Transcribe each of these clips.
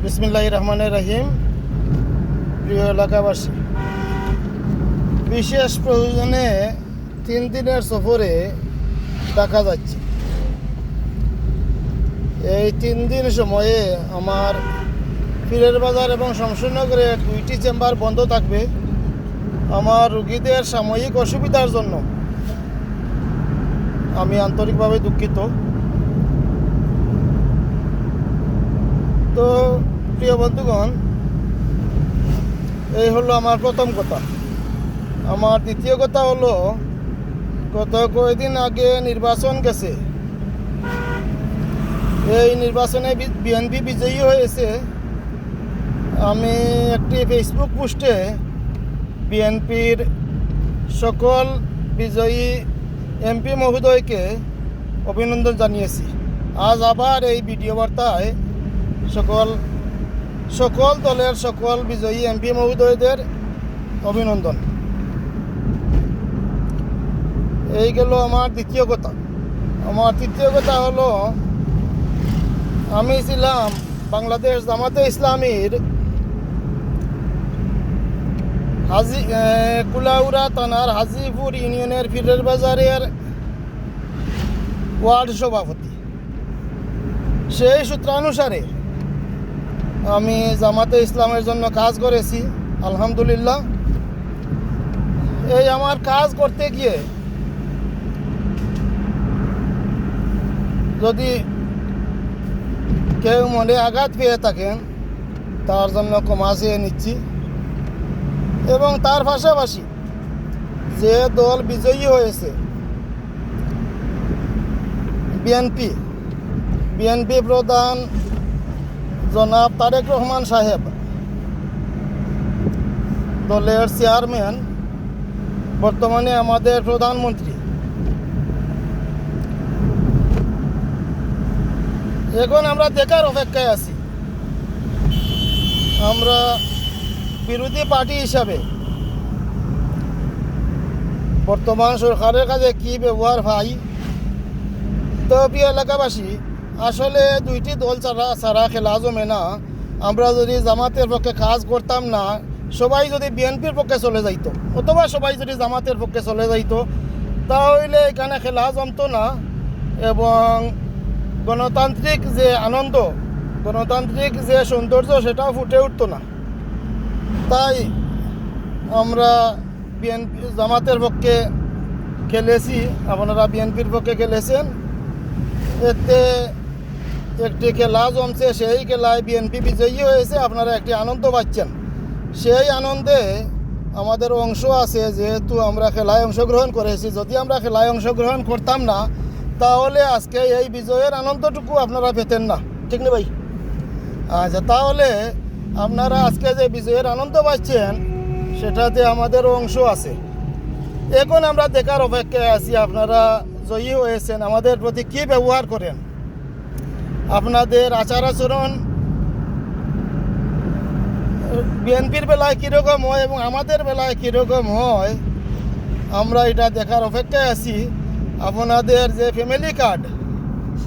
বিসমিল্লাহির রহমানির রহিম। প্রিয় এলাকাবাসী, বিশেষ প্রয়োজনে 3 দিনের সফরে ঢাকা যাচ্ছি। এই 3 দিন সময়ে আমার পীরের বাজার এবং শমশেরনগরে 2টি চেম্বার বন্ধ থাকবে। আমার রোগীদের সাময়িক অসুবিধার জন্য আমি আন্তরিকভাবে দুঃখিত। তো প্রিয় বন্ধুগণ, এই হলো আমার প্রথম কথা। আমার দ্বিতীয় কথা হলো, গত কয়েকদিন আগে নির্বাচন গেছে। এই নির্বাচনে বিএনপি বিজয়ী হয়েছে। আমি একটি ফেসবুক পোস্টে বিএনপির সকল বিজয়ী এমপি মহোদয়কে অভিনন্দন জানিয়েছি। আজ আবার এই ভিডিও বার্তায় সকল দলের সকল বিজয়ী এমপি মহোদয়দের অভিনন্দন। এই গেল আমার দ্বিতীয় কথা। আমার তৃতীয় কথা হলো, আমি ছিলাম বাংলাদেশ জামাতে ইসলামীর কুলাউড়া থানার হাজিপুর ইউনিয়নের পীরের বাজারের ওয়ার্ড সভাপতি। সেই সূত্রানুসারে আমি জামাতে ইসলামের জন্য কাজ করেছি, আলহামদুলিল্লাহ। এই আমার কাজ করতে গিয়ে যদি কেউ মনে আঘাত পেয়ে থাকেন, তার জন্য ক্ষমা চেয়ে নিচ্ছি। এবং তার পাশাপাশি যে দল বিজয়ী হয়েছে, বিএনপি প্রধান জনাব তারেক রহমান সাহেব, দলের চেয়ারম্যান, বর্তমানে আমাদের প্রধানমন্ত্রী, এখন আমরা দেখার অপেক্ষায় আছি। আমরা বিরোধী পার্টি হিসাবে বর্তমান সরকারের কাছে কি ব্যবহার পাই। তো প্রিয় এলাকাবাসী, আসলে 2টি দল ছাড়া খেলা জমে না। আমরা যদি জামাতের পক্ষে কাজ করতাম না, সবাই যদি বিএনপির পক্ষে চলে যাইতো, অথবা সবাই যদি জামাতের পক্ষে চলে যাইতো, তাহলে এখানে খেলা জমতো না এবং গণতান্ত্রিক যে আনন্দ, গণতান্ত্রিক যে সৌন্দর্য, সেটাও ফুটে উঠতো না। তাই আমরা জামাতের পক্ষে খেলেছি, আপনারা বিএনপির পক্ষে খেলেছেন। এতে একটি খেলা জমছে, সেই খেলায় বিএনপি বিজয়ী হয়েছে, আপনারা একটি আনন্দ পাচ্ছেন। সেই আনন্দে আমাদের অংশ আছে, যেহেতু আমরা খেলায় অংশগ্রহণ করেছি। যদি আমরা খেলায় অংশগ্রহণ করতাম না, তাহলে আজকে এই বিজয়ের আনন্দটুকু আপনারা পেতেন না, ঠিক না ভাই? আচ্ছা, তাহলে আপনারা আজকে যে বিজয়ের আনন্দ পাচ্ছেন, সেটাতে আমাদের অংশ আছে। এখন আমরা দেখার অপেক্ষায় আছি, আপনারা জয়ী হয়েছেন, আমাদের প্রতি কী ব্যবহার করেন, আপনাদের আচার আচরণ বিএনপির বেলায় কীরকম হয় এবং আমাদের বেলায় কীরকম হয়, আমরা এটা দেখার অপেক্ষায় আছি। আপনাদের যে ফ্যামিলি কার্ড,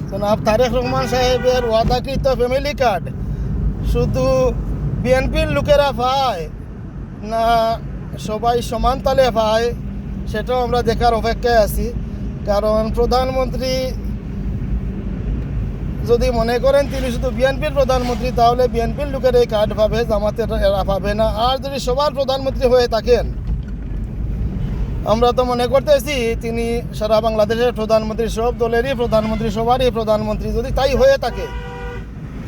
জনাব তারেক রহমান সাহেবের ওয়াদাকৃত ফ্যামিলি কার্ড, শুধু বিএনপির লোকেরা পায় না সবাই সমান তালে পায়, সেটাও আমরা দেখার অপেক্ষায় আছি। কারণ প্রধানমন্ত্রী যদি মনে করেন তিনি শুধু বিএনপির প্রধানমন্ত্রী, তাহলে বিএনপির লোকের এই কার্ড পাবে, জামাতের এরা পাবে না। আর যদি সবার প্রধানমন্ত্রী হয়ে থাকেন, আমরা তো মনে করতেছি তিনি সারা বাংলাদেশের প্রধানমন্ত্রী, সব দলেরই প্রধানমন্ত্রী, সবারই প্রধানমন্ত্রী। যদি তাই হয়ে থাকে,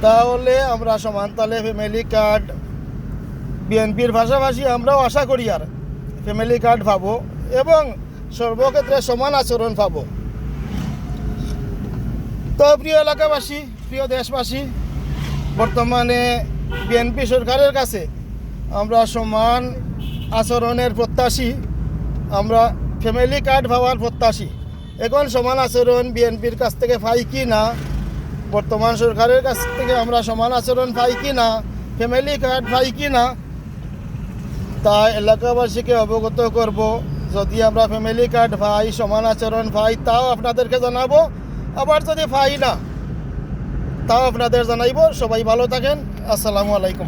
তাহলে আমরা সমান তালে ফ্যামিলি কার্ড বিএনপির পাশাপাশি আমরাও আশা করি আর ফ্যামিলি কার্ড পাবো এবং সর্বক্ষেত্রে সমান আচরণ পাবো। তো প্রিয় এলাকাবাসী, প্রিয় দেশবাসী, বর্তমানে বিএনপি সরকারের কাছে আমরা সমান আচরণের প্রত্যাশী, আমরা ফ্যামিলি কার্ড পাওয়ার প্রত্যাশী। এখন সমান আচরণ বিএনপির কাছ থেকে পাই কি না, বর্তমান সরকারের কাছ থেকে আমরা সমান আচরণ পাই কি না, ফ্যামিলি কার্ড পাই কি না, তা এলাকাবাসীকে অবগত করব। যদি আমরা ফ্যামিলি কার্ড পাই, সমান আচরণ পাই, তাও আপনাদেরকে জানাবো। আবার যদি পাই না, তাও আপনাদের জানাইব। সবাই ভালো থাকেন। আসসালামু আলাইকুম।